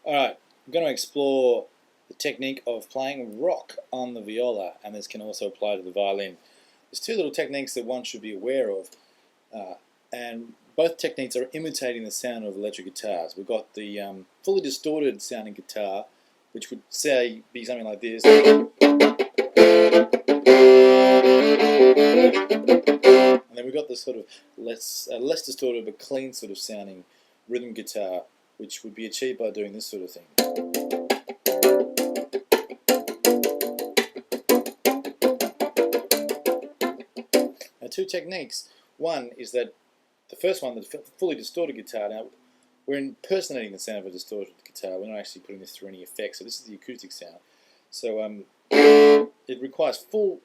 Alright, I'm going to explore the technique of playing rock on the viola, and this can also apply to the violin. There's two little techniques that one should be aware of, and both techniques are imitating the sound of electric guitars. We've got the fully distorted sounding guitar, which would say be something like this. And then we've got the sort of less distorted but clean sort of sounding rhythm guitar, which would be achieved by doing this sort of thing. Now, two techniques. One is that the first one, the fully distorted guitar. Now, we're impersonating the sound of a distorted guitar. We're not actually putting this through any effects. So this is the acoustic sound. So it requires full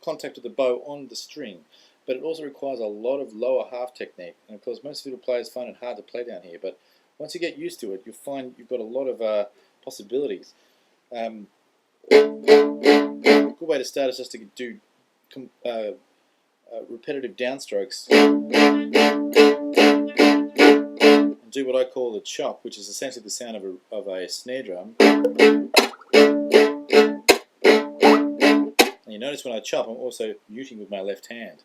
contact of the bow on the string, but it also requires a lot of lower half technique. And of course, most fiddle players find it hard to play down here. But once you get used to it, you'll find you've got a lot of possibilities. A good way to start is just to do repetitive downstrokes and do what I call the chop, which is essentially the sound of a snare drum. And you notice when I chop, I'm also muting with my left hand.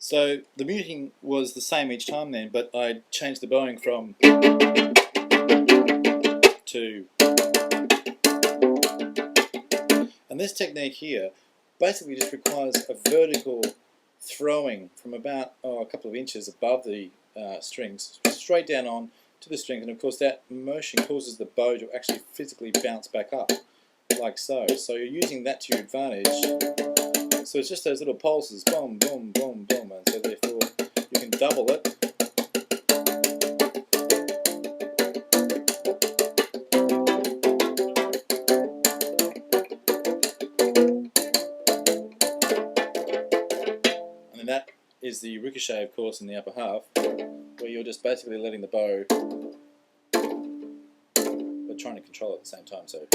So the muting was the same each time then, but I changed the bowing from to. And this technique here basically just requires a vertical throwing from about a couple of inches above the strings, straight down on to the strings, and of course that motion causes the bow to actually physically bounce back up, like so. So you're using that to your advantage. So it's just those little pulses, boom, boom, boom, boom, and so therefore you can double it. And then that is the ricochet, of course, in the upper half, where you're just basically letting the bow, but trying to control it at the same time. So.